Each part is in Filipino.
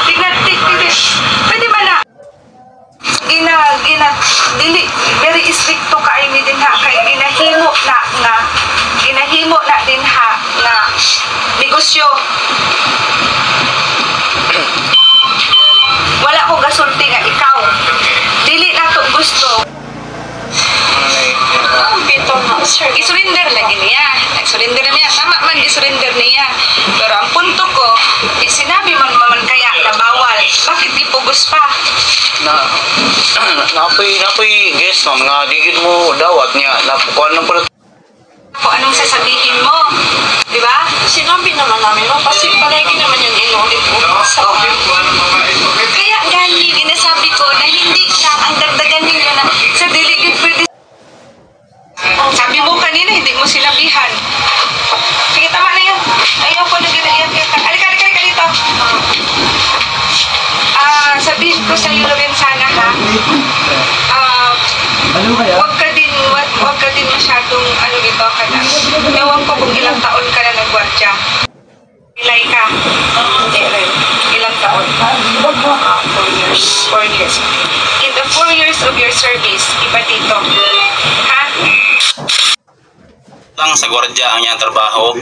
Tignan, pwede ba na? Dili, very stricto ka ini din ha, kay ginahimo na din ha, na negosyo. Wala ko gasulti nga ikaw. Dili na to gusto. Isurrender lagi niya. Nag-surrender niya. Tama man isurrender niya. Pero ang punto ko, sinabi man kaya na bawal. Bakit di pugos pa? Napoy guess no, mga digid mo dawat niya. Napukuan ng pala. Kung anong sasabihin mo. Di ba? Sinabi naman namin, no? Kasi palagi naman yung inulit mo. Kaya gani, ginasabi ko na hindi lang ang dagdagan ninyo na sa delegate pwede. Sabi mo kanina, hindi mo sinabihan. Sige, tama na yun. Ayaw ko na ginayat. Alika dito. Sabihin ko sa iyo rin sana ha. Huwag ka din masyadong dito ka na. Ewan ko kung ilang taon ka na nagwardya. Ilay ka. Hindi rin. Ilang taon? 4 years. 4 years. In the 4 years of your service, iba dito. Ha? Lang sa gwardiya ang niyang trabaho,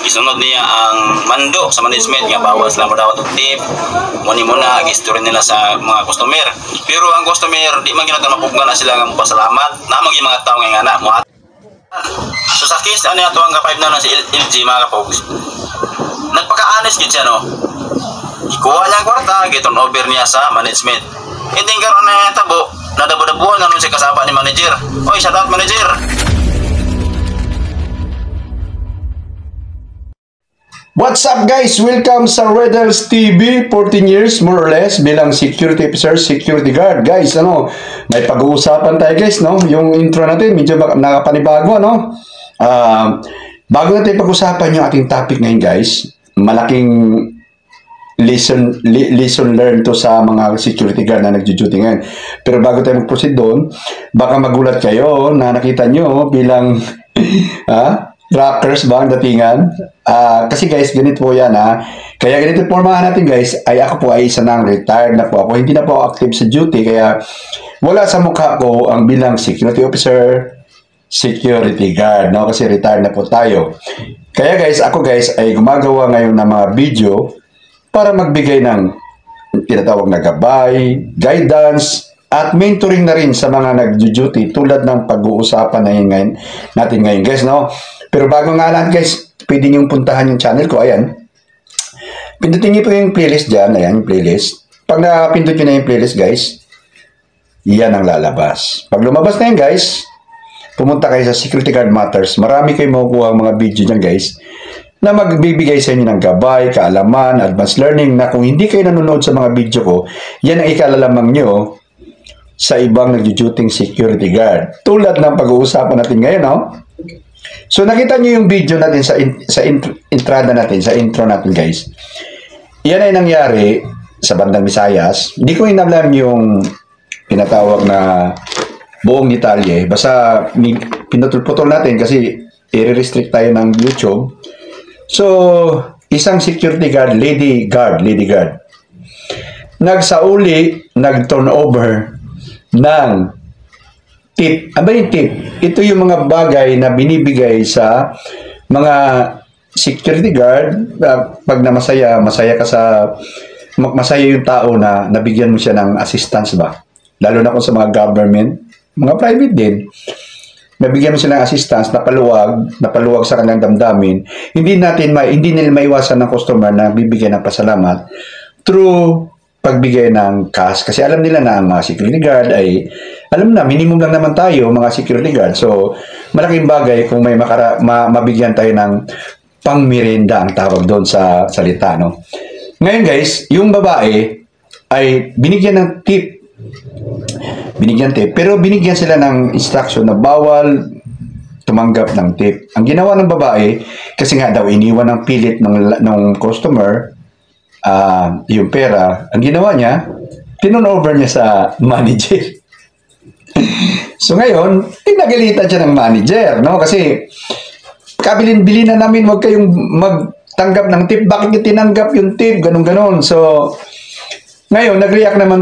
isunod niya ang mando sa management nga bawal sila mo daw tip muna history nila sa mga customer, pero ang customer di man ginatan mapugnan na sila nga pasalamat na mga mga tao nga ana mo. So sa case ano ato ang ka-5 na si LG mga kapogs, nagpaka-honest gid siya no, ikuha niya ang kwarta giton over niya sa management, hindi karon na tabo nadabo-dabuan na nun si kasama ni manager. Oy, shout out manager. What's up guys? Welcome sa Redels TV. 14 years more or less bilang security officer, security guard. Guys, may pag-uusapan tayo guys, no? Yung intro natin medyo nakapanibago, no? Bago natin pag-usapan yung ating topic ngayon guys, malaking lesson learned to sa mga security guard na nagjo-duty ngayon. Pero bago tayo mag-proceed doon, baka magulat kayo na nakita nyo bilang rockers ba ang datingan? Kasi guys, ganito po yan ha. Kaya ganito pormahan natin guys, ay ako po ay isa nang retired na po ako. Hindi na po active sa duty, kaya wala sa mukha ko ang bilang security officer, security guard, no? Kasi retired na po tayo. Kaya guys, ako guys ay gumagawa ngayon ng mga video para magbigay ng tinatawag na gabay, guidance, at mentoring na rin sa mga nag-duty tulad ng pag-uusapan na yun natin ngayon guys, no? Pero bago nga lang guys, pwede niyong puntahan yung channel ko, ayan. Pindutin niyo po yung playlist dyan, ayan yung playlist. Pag napindot nyo na yung playlist guys, yan ang lalabas. Pag lumabas na yan guys, pumunta kayo sa Security Guard Matters. Marami kayo makukuha ang mga video dyan guys, na magbibigay sa inyo ng gabay, kaalaman, advanced learning, na kung hindi kayo nanonood sa mga video ko, yan ang ikalalamang nyo sa ibang nagjujuting security guard. Tulad ng pag-uusapan natin ngayon, no? So, nakita nyo yung video natin sa entrada natin, sa intro natin, guys. Yan ay nangyari sa bandang Visayas. Hindi ko inalam yung pinatawag na buong detalye. Basta pinutol-putol natin kasi i-restrict tayo ng YouTube. So, isang security guard, lady guard, nagsauli, nag-turnover ng tip. Ano ba yung tip? Ito yung mga bagay na binibigay sa mga security guard. Pag masaya yung tao na nabigyan mo siya ng assistance ba? Lalo na kung sa mga government, mga private din. Nabigyan mo sila ng assistance, napaluwag sa kanilang damdamin. Hindi nila maiwasan ng customer na bibigyan ng pasalamat through pagbigay ng cash. Kasi alam nila na ang mga security guard ay, alam na, minimum lang naman tayo, mga security guard. So, malaking bagay kung may mabigyan tayo ng pang-merienda ang tawag doon sa salita, no? Ngayon guys, yung babae ay binigyan ng tip. Pero binigyan sila ng instruction na bawal tumanggap ng tip. Ang ginawa ng babae, kasi nga daw iniwan ng pilit ng customer yung pera, ang ginawa niya, tinurnover niya sa manager. So ngayon, pinagalitan siya ng manager, no? Kasi kabilin-bilin na namin, wag kayong tanggap ng tip. Bakit tinanggap yung tip? Ganon-ganon. So, ngayon, nag-react naman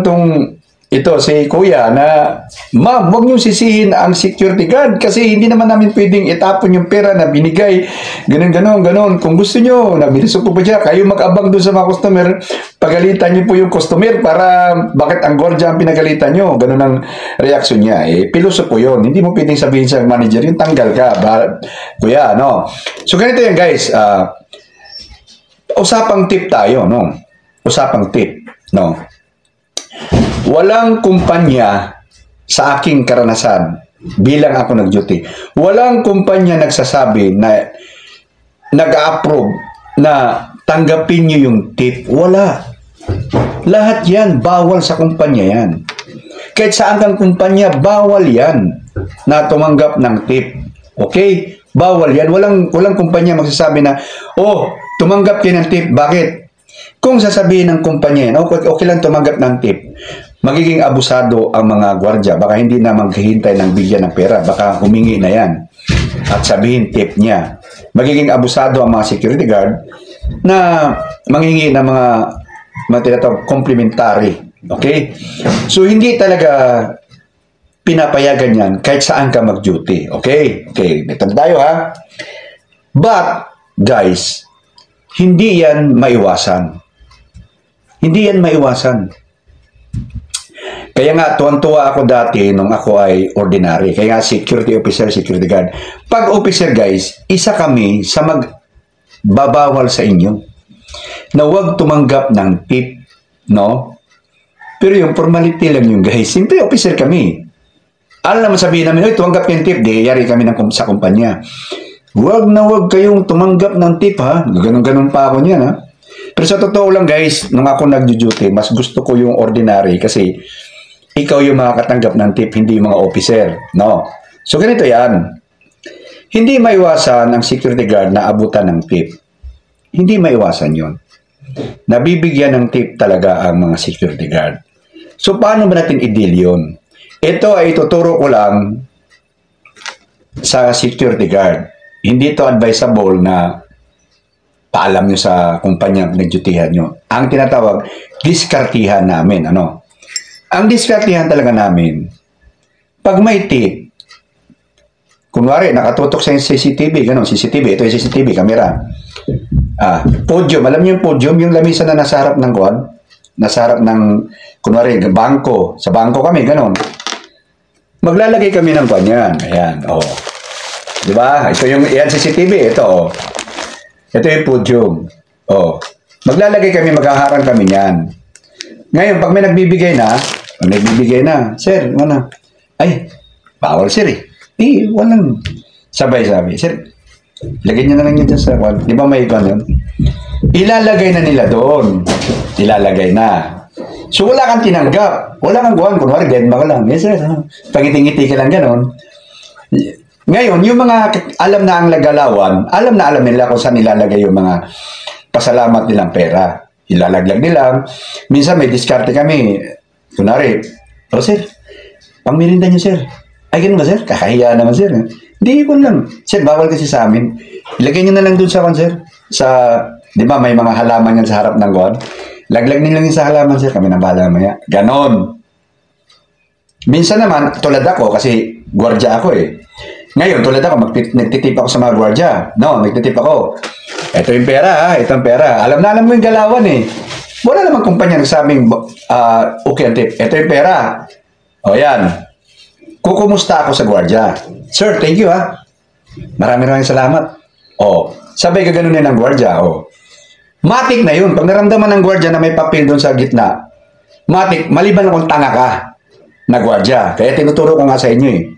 ito si Kuya na, ma'am, huwag niyo sisihin ang security guard kasi hindi naman namin pwedeng itapon yung pera na binigay. Ganon. Kung gusto niyo, nabilis po ba siya, kayo mag-abang doon sa mga customer, pagalitan niyo po yung customer para bakit ang gwardiya ang pinagalitan niyo. Ganon ang reaction niya. Piloso po yun. Hindi mo pwedeng sabihin sa manager, yung tanggal ka, Kuya, no? So, ganito yan, guys. Usapang tip tayo, no? Usapang tip, no? Walang kumpanya sa aking karanasan bilang ako nag-duty. Walang kumpanya nagsasabi na nag-approve na tanggapin nyo yung tip. Wala. Lahat yan, bawal sa kumpanya yan. Kahit saan kang kumpanya, bawal yan na tumanggap ng tip. Okay? Bawal yan. Walang kumpanya magsasabi na, oh, tumanggap kayo ng tip. Bakit? Kung sasabihin ng kumpanya yan, okay lang tumanggap ng tip, magiging abusado ang mga gwardya. Baka hindi na maghihintay ng bigyan ng pera. Baka humingi na yan at sabihin tip niya. Magiging abusado ang mga security guard na manghingi ng mga tinatawag complimentary. Okay? So, hindi talaga pinapayagan yan kahit saan ka mag-duty. Okay? Okay. Ito tayo ha. But, guys, hindi yan maiwasan. Hindi yan maiwasan. Kaya nga, tuwan-tuwa ako dati nung ako ay ordinary. Kaya nga, security officer, security guard. Pag officer, guys, isa kami sa magbabawal sa inyo na huwag tumanggap ng tip, no? Pero yung formality lang yung guys. Simple, officer kami. Alam naman sabihin namin, oy, tumanggap yung tip, di yari kami sa kumpanya. Huwag na huwag kayong tumanggap ng tip, ha? Ganun-ganun pa ako niyan, ha? Pero sa totoo lang, guys, nung ako nag-duty, mas gusto ko yung ordinary kasi ikaw yung makakatanggap ng tip, hindi yung mga officer, no? So, ganito yan. Hindi maiwasan ang security guard na abutan ng tip. Hindi maiwasan yun. Nabibigyan ng tip talaga ang mga security guard. So, paano ba natin i-deal yun? Ito ay ituturo ko lang sa security guard. Hindi ito advisable na paalam nyo sa kumpanya nag-dutyhan nyo. Ang tinatawag, diskartihan namin. Ano? Ang diskartihan talaga namin, pag may tip, kunwari, nakatutok sa CCTV, ganun, CCTV, ito yung CCTV, camera. Podium, alam niyo yung podium, yung lamisa na nasa harap ng kuwan, nasa harap ng, kunwari, bangko, sa bangko kami, ganun. Maglalagay kami ng kuwan yan, ayan, oh. Diba? Ito yung, yan CCTV, ito, oh. Ito yung podium. Oh. Maglalagay kami, maghaharang kami niyan. Ngayon, pag may nagbibigay na, sir, ano? Ay, bawal sir eh. Walang sabay-sabay. Sir, lagay niyo na lang yun dyan sa wall. Di ba may ikon yun? Ilalagay na nila doon. Ilalagay na. So, wala kang tinanggap. Wala kang guwan. Kunwari, dead ba ka lang? Yes, sir. Pag-ngiti-ngiti ka lang gano'n. Ngayon, yung mga alam na ang lagalawan, alam nila kung saan nilalagay yung mga pasalamat nilang pera. Ilalaglag nila. Minsan may diskarte kami. Kunwari, oh sir, pangmirinda niyo sir. Ay, ganun ba sir? Kakahiya naman sir. Hindi ko lang. Sir, bawal kasi sa amin. Ilagay niyo na lang dun sa sir. Sa, di ba may mga halaman yan sa harap ng guwan? Laglag nila lang sa halaman sir. Kami na bahala maya. Ganon. Minsan naman, tulad ako kasi gwardya ako eh. Ngayon, tulad ako, nagtitip ako sa mga gwardya. No, nagtitip ako. Ito yung pera, ha? Ito yung pera. Alam mo yung galawan, eh. Wala namang kumpanya nagsabing, okay ang tip. Ito yung pera. O, yan. Kukumusta ako sa gwardya. Sir, thank you, ha? Maraming salamat. O, sabay gaganunin ng gwardya. O. Matik na yun. Pag naramdaman ng gwardya na may papel doon sa gitna, matik, maliban kung tanga ka na gwardya. Kaya tinuturo ko nga sa inyo, eh.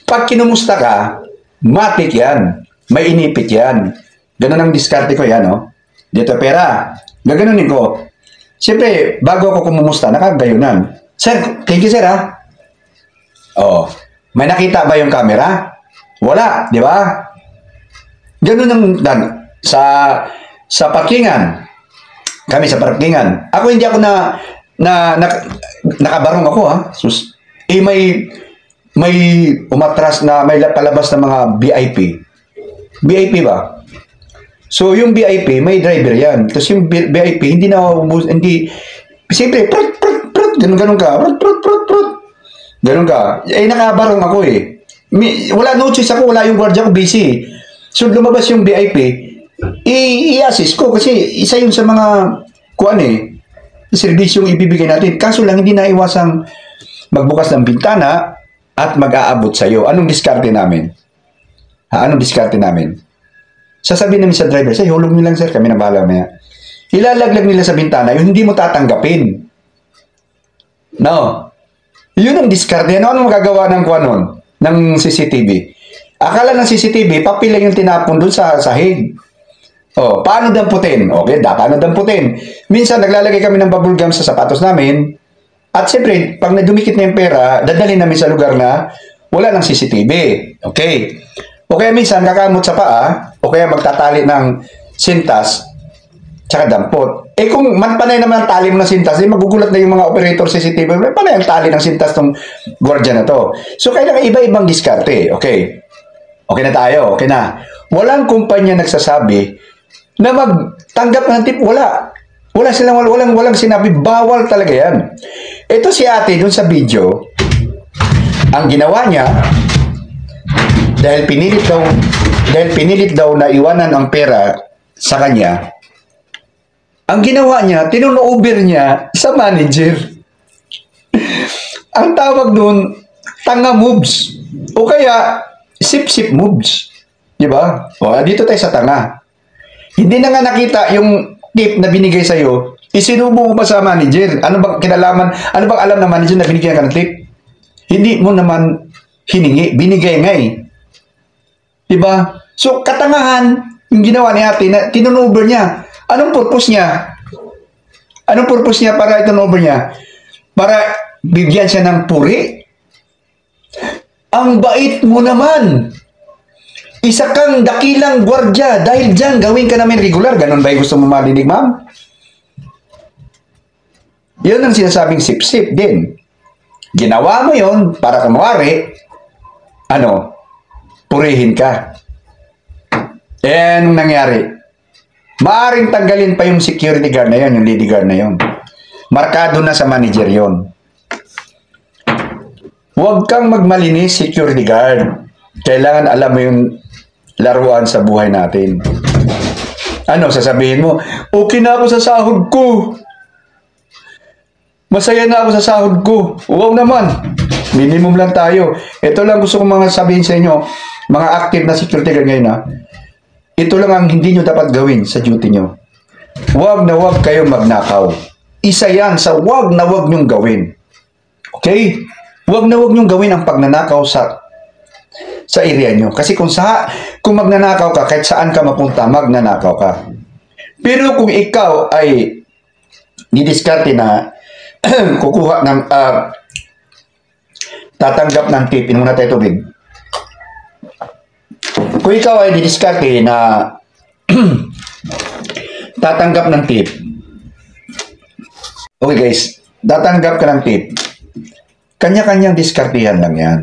Pag kinumusta ka, matik yan. May inipit yan. Ganun ang diskarte ko yan, no? Dito pera. Gaganunin ko. Siyempre, bago ako kumumusta, nakagayunan. Sir, thank you, sir, ha? Oh, may nakita ba yung camera? Wala, di ba? Ganun ang sa parkingan. Kami sa parkingan. Ako hindi ako nakabarong ako, ha? May umatras na may palabas na mga VIP. VIP ba? So, yung VIP, may driver yan. Tapos yung VIP, hindi na hindi, siyempre, ganun ka, ganun ka. Eh, nakabarong ako eh. Wala no choice ako, wala yung gwardiya ko, busy. So, lumabas yung VIP, i-assist ko kasi isa yun sa mga, serbisyong ibibigay natin. Kaso lang, hindi na iwasang magbukas ng bintana at mag-aabot sa'yo. Anong diskarte namin? Anong diskarte namin? Sasabihin namin sa driver, say, hulog nyo lang sir, kami na bahala maya. Ilalaglag nila sa bintana, yung hindi mo tatanggapin. No. Yun ang diskarte. Ano magagawa ng kuwanon? Ng CCTV? Akala ng CCTV, papel lang yung tinapon doon sa sahig. Oh, paano damputin? Okay, paano damputin? Minsan, naglalagay kami ng bubble gum sa sapatos namin. At siyempre, pag dumikit na yung pera, dadalhin namin sa lugar na wala ng CCTV. Okay. O kaya minsan, kakamot sa paa, o kaya magtatali ng sintas, tsaka dampot. Eh kung panay naman ang tali mo ng sintas, eh magugulat na yung mga operator CCTV, panay ang tali ng sintas ng gwardiya na to. So, kailangan iba-ibang diskarte. Okay. Okay na tayo. Okay na. Walang kumpanya nagsasabi na magtanggap ng tip. Wala. Walang sinabi. Bawal talaga yan. Ito si ate dun sa video, ang ginawa niya, dahil pinilit daw na iwanan ang pera sa kanya, ang ginawa niya, tinuno-over niya sa manager. Ang tawag doon, tanga moves. O kaya, sip-sip moves. Diba? O, dito tayo sa tanga. Hindi na nga nakita yung tip na binigay sa'yo, isinubo mo pa sa manager. Ano bang kinalaman? Ano bang alam ng manager na binigyan ka ng tip? Hindi mo naman hiningi. Binigay nga eh. Diba? So, katangahan yung ginawa ni ate na tinunover niya. Anong purpose niya? Anong purpose niya para itunover niya? Para bigyan siya ng puri? Ang bait mo naman! Isa kang dakilang gwardya. Dahil dyan, gawin ka namin regular. Ganon ba yung gusto mo marinig, ma'am? Yun ang sinasabing sip-sip din. Ginawa mo yon para kumawari, purihin ka. Eh, anong nangyari? Maaring tanggalin pa yung security guard na yon, yung lady guard na yon. Markado na sa manager yon. Huwag kang magmalinis, security guard. Kailangan alam mo yung laruan sa buhay natin. Ano, sasabihin mo, okay na ako sa sahod ko. Masaya na ako sa sahod ko. Wow naman. Minimum lang tayo. Ito lang gusto kong mga sabihin sa inyo, mga active na security guard ngayon ito lang ang hindi nyo dapat gawin sa duty nyo. Huwag na huwag kayo magnakaw. Isa yan sa huwag na huwag nyong gawin. Okay? Huwag na huwag nyong gawin ang pagnanakaw sa area nyo. Kasi kung magnanakaw ka, kahit saan ka mapunta, magnanakaw ka. Pero kung ikaw ay didiskarte na kukuha ng tatanggap ng tip, inom muna tayo tubig. Kung ikaw ay didiskarte na tatanggap ng tip, okay guys, tatanggap ka ng tip, kanya-kanyang diskartihan lang yan.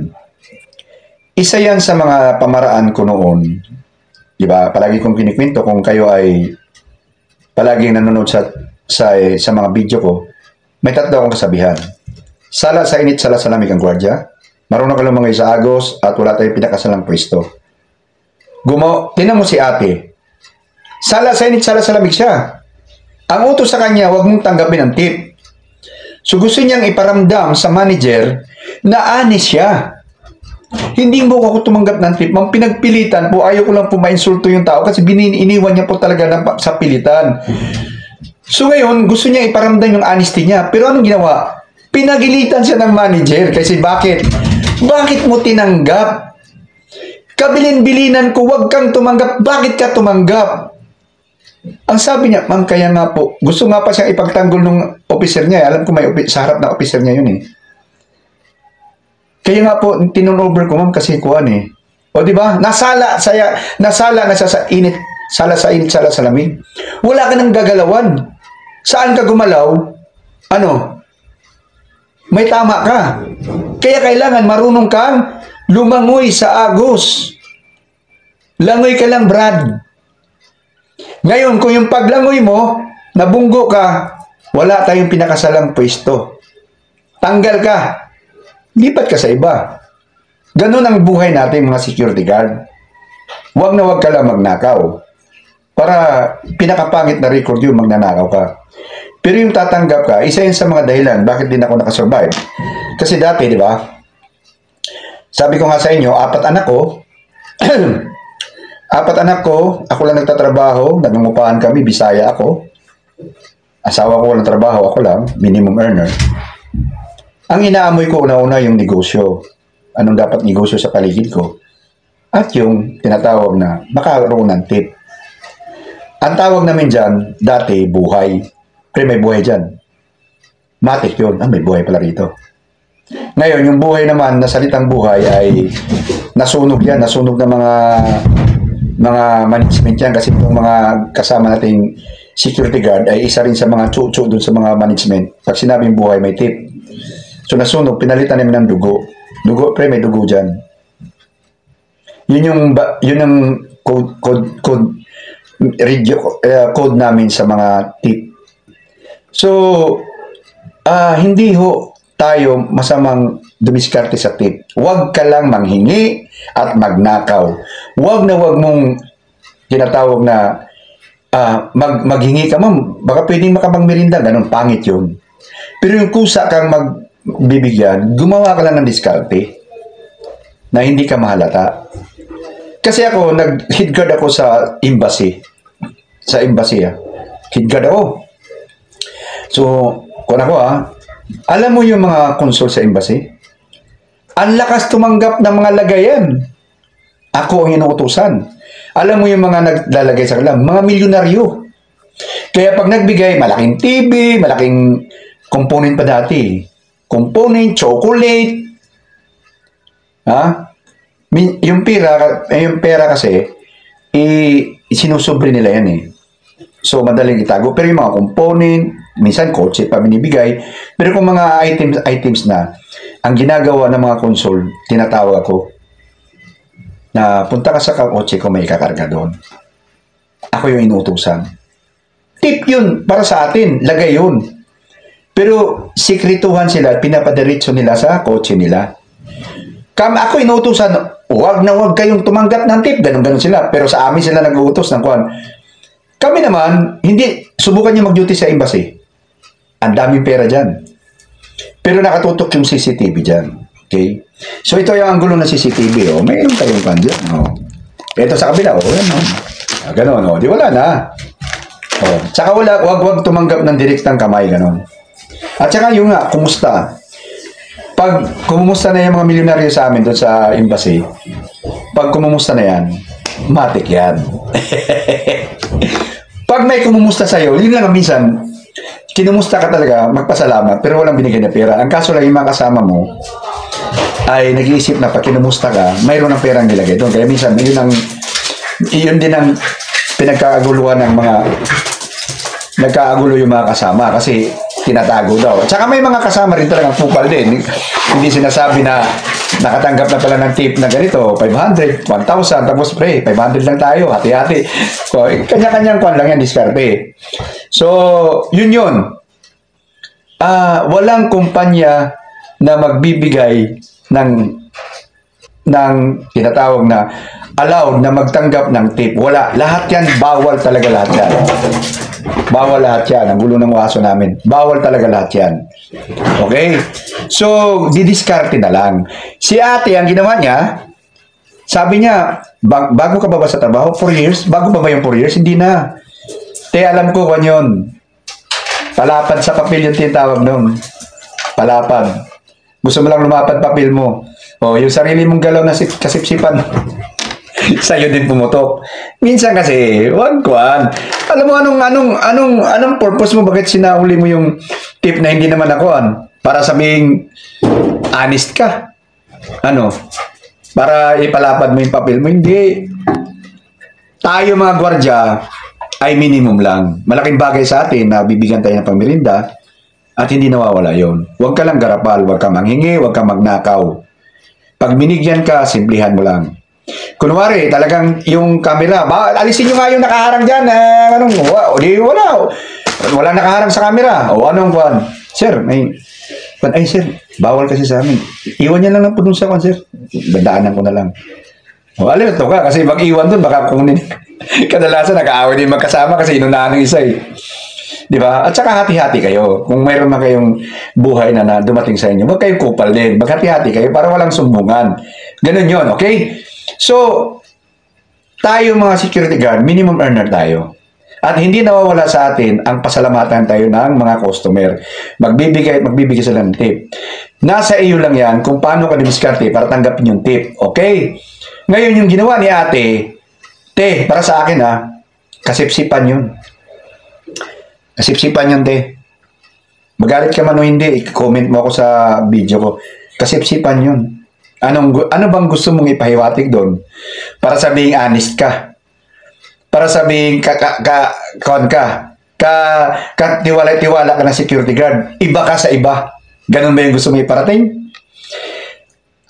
Isa yan sa mga pamaraan ko noon. Diba? Palagi kong kinikwento kung kayo ay palaging nanonood sa mga video ko, may tatlo akong kasabihan. Sala sa init, sala sa lamig ang gwardya. Marunong ka lumangay sa agos at wala tayong pinakasalang pwesto. Tinan mo si ate. Sala sa init, sala sa lamig siya. Ang utos sa kanya, huwag mong tanggapin ang tip. So gusto niyang iparamdam sa manager na honest siya. Hindi mo ako tumanggap ng tip. Mang pinagpilitan po, ayaw ko lang po mainsulto yung tao kasi iniwan niya po talaga sa pilitan. So ngayon, gusto niya iparamdam yung honesty niya. Pero anong ginawa? Pinagilitan siya ng manager. Kasi bakit? Bakit mo tinanggap? Kabilin-bilinan ko, wag kang tumanggap. Bakit ka tumanggap? Ang sabi niya, ma'am, kaya nga po, gusto nga pa siyang ipagtanggol ng officer niya. Alam ko may sa harap na officer niya yun eh. Kaya nga po, tinunover ko, ma'am, kasi kuhan eh. O, di ba? Nasala na siya sa init. Sala sa init, sala sa lamig. Wala ka nang gagalawan. Saan ka gumalaw? May tama ka. Kaya kailangan marunong kang lumangoy sa agos. Langoy ka lang, Brad. Ngayon, kung yung paglangoy mo, nabunggo ka, wala tayong pinakasalang pwesto. Tanggal ka. Lipat ka sa iba. Ganun ang buhay natin mga security guard. Huwag na huwag ka lang magnakaw. Para pinakapangit na record yung magnanakaw ka. Pero yung tatanggap ka, isa yun sa mga dahilan bakit din ako nakasurvive. Kasi dati, di ba? Sabi ko nga sa inyo, 4 anak ko, 4 anak ko, ako lang nagtatrabaho, nagmumupahan kami, Bisaya ako. Asawa ko walang trabaho, ako lang, minimum earner. Ang inaamoy ko una-una yung negosyo. Anong dapat negosyo sa paligid ko? At yung tinatawag na makaroon ng tip. Ang tawag namin dyan, dati, buhay. Pero may buhay dyan. Matik yun. May buhay pala rito. Ngayon, yung buhay naman, na salitang buhay ay nasunog yan. Nasunog ng mga management yan. Kasi itong mga kasama nating security guard ay isa rin sa mga chuchu dun sa mga management. Pag sinabing buhay, may tip. So nasunog, pinalitan namin ng dugo. Dugo, pre, may dugo dyan. Yun ang code namin sa mga tip. So, hindi ho tayo masamang dumiskarte sa tip. Huwag ka lang manghingi at magnakaw. Huwag na huwag mong tinatawag na maghingi ka, ma'am. Baka pwedeng makapangmerinda. Ganun, pangit yun. Pero yung kusa kang magbibigyan, gumawa ka lang ng diskarte na hindi ka mahalata. Kasi ako, nag-head guard ako sa embassy. Sa embassy, head guard ako. So, kung ako alam mo yung mga consul sa embassy? Ang lakas tumanggap ng mga lagayan. Ako ang inuutusan. Alam mo yung mga naglalagay sa kanila, mga milyonaryo. Kaya pag nagbigay, malaking TV, malaking component pa dati. Component, chocolate. Yung pera kasi, sinusobre nila yan eh. So, madaling itago. Pero yung mga component, minsan kotse pa binibigay. Pero kung mga items na, ang ginagawa ng mga konsul, tinatawag ako, na punta ka sa kotse ko, may ikakarga doon. Ako yung inutusan. Tip yun, para sa atin, lagay yun. Pero, sikrituhan sila, pinapadiretso nila sa kotse nila. Ako inutusan, huwag na huwag kayong tumanggap ng tip, ganun-ganun sila. Pero sa amin sila nag-uutos ng kuwan. Kami naman, hindi, subukan nyo mag-duty sa embassy. Ang daming pera dyan. Pero nakatutok yung CCTV dyan. Okay? So, ito yung anggulo ng CCTV. Mayroon kayong kan dyan. Ito sa kabila. Yan. Ganon. Di wala na. Tsaka wag tumanggap ng direktang kamay. Ganon. At tsaka yung nga, kumusta? Pag kumusta na yung mga milyonaryo sa amin doon sa embassy, pag kumusta na yan, matik yan. Pag may kumumusta sa'yo, yun lang minsan, kinumusta ka talaga, magpasalamat, pero walang binigay na pera. Ang kaso lang, yung mga kasama mo, ay nag-iisip na pag kinumusta ka, mayroon ng perang nilagay doon. Kaya minsan, yun din ang pinagkakaguluhan ng mga, nagkaagulo yung mga kasama, kasi tinatago daw. At saka may mga kasama rin talagang pupal din. Hindi sinasabi na nakatanggap na pala ng tip na ganito, 500, 1,000, tapos pre, 500 lang tayo, hati-hati. So, kanya-kanyang kwan lang yan, diskarte. So, yun. Walang kumpanya na magbibigay ng tinatawag na allowed na magtanggap ng tip. Wala. Lahat yan, bawal talaga lahat yan. Bawal lahat yan. Ang gulo ng aso namin. Bawal talaga lahat yan. Okay? So, didiskarte na lang. Si ate, ang ginawa niya, sabi niya, bago ka ba sa trabaho? 4 years? Bago pa ba yung 4 years? Hindi na. Alam ko kung yun. Palapad sa papel yung tinatawag nun. Palapad. Gusto mo lang lumapad papel mo. Yung sarili mong galaw na kasipsipan. Sa'yo din pumutok. Minsan kasi, wag kwan. Alam mo anong purpose mo, bakit sinauli mo yung tip na hindi naman ako para sabing honest ka. Para ipalapad mo yung papel mo. Hindi. Tayo mga gwardya ay minimum lang. Malaking bagay sa atin na bibigyan tayo ng pangmerinda at hindi nawawala yon. Huwag ka lang garapal, huwag ka manghingi, huwag ka magnakaw. Pag binigyan ka, simplihan mo lang. Kunwari, talagang yung camera, alisin nyo nga yung nakaharang dyan, wala nakaharang sa camera. O anong kwan? Sir, ay sir, bawal kasi sa amin. Iwan niya lang po dun sa kwan, sir. Dadaanan ko na lang. O alito ka, kasi mag-iwan dun, baka kunin. Kadalasan, nag-aaway din magkasama kasi inunahan ng isa eh. Di ba? At saka hati-hati kayo. Kung mayroon na kayong buhay na dumating sa inyo, huwag kayong kupal din. Maghati-hati kayo para walang sumbungan. Ganun yon, okay? So, tayo mga security guard, minimum earner tayo. At hindi nawawala sa atin ang pasalamatan tayo ng mga customer. Magbibigay sila ng tip. Nasa iyo lang yan kung paano ka diskarte para tanggapin yung tip. Okay? Ngayon yung ginawa ni ate, para sa akin kasipsipan yun. Kasipsipan yun, Magalit ka man o hindi, i-comment mo ako sa video ko. Kasipsipan yun. Ano bang gusto mong ipahiwatig doon? Para sabihin honest ka. Para sabihin tiwala ka ng security guard. Iba ka sa iba. Ganun ba yung gusto mong iparating?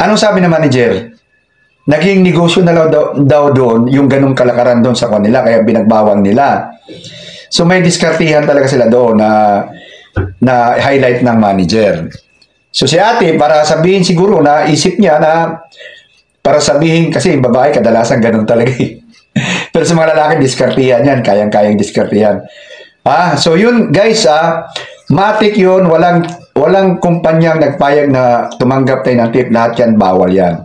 Anong sabi ng manager? Naging negosyo na daw doon yung ganung kalakaran doon sa kanila kaya binagbawang nila. So may diskartihan talaga sila doon na highlight ng manager. So si ate, para sabihin siguro na isip niya na para sabihin, kasi yung babae kadalasan ganun talaga eh. Pero sa mga lalaki, diskartihan yan. Kayang-kayang diskartihan. So yun guys, matik yun. Walang kumpanyang nagpayag na tumanggap tayo ng tip. Lahat yan, bawal yan.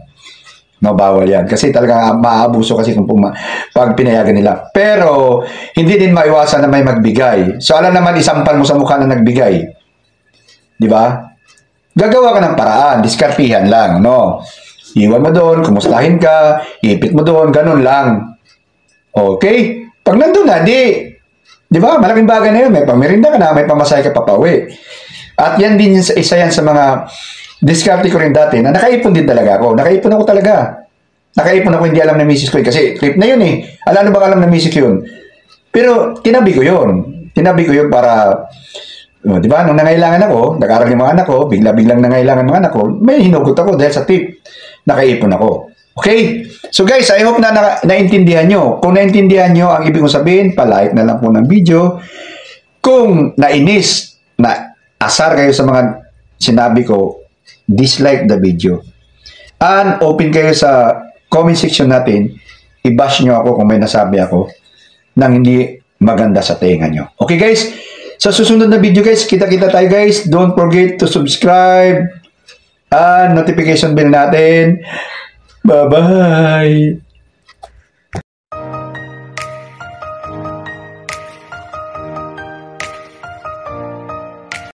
No, bawal yan. Kasi talaga maabuso kasi kung pag pinayagan nila. Pero, hindi din maiwasan na may magbigay. So, alam naman, isampal mo sa mukha na nagbigay. Di ba? Gagawa ka ng paraan. Diskartihan lang, no? Iwan mo doon, kumustahin ka, ipit mo doon, ganun lang. Okay? Pag nandun na, di ba? Malaking bagay na yun. May pamirinda ka na, may pamasahe ka papauwi. At yan din, isa yan sa mga diskarte ko rin dati na nakaipon din talaga ako. Nakaipon ako talaga. Nakaipon ako, hindi alam na misis ko. Kasi trip na yun eh. Alam ba alam na misis ko yun? Pero tinabi ko yun. Tinabi ko yun para, di ba, nung nangailangan ako, nag-aaral yung mga anak ko, bigla-biglang nangailangan mga anak ko, may hinugot ako dahil sa tip. Nakaipon ako. Okay? So guys, I hope na naintindihan nyo. Kung naintindihan nyo, ang ibig kong sabihin, palike na lang po ng video. Kung nainis, na asar kayo sa mga sinabi ko, dislike the video. And open kayo sa comment section natin, i-bash nyo ako kung may nasabi ako nang hindi maganda sa tenga nyo. Okay guys? Sa susunod na video guys, kita-kita tayo guys. Don't forget to subscribe and notification bell natin. Bye-bye!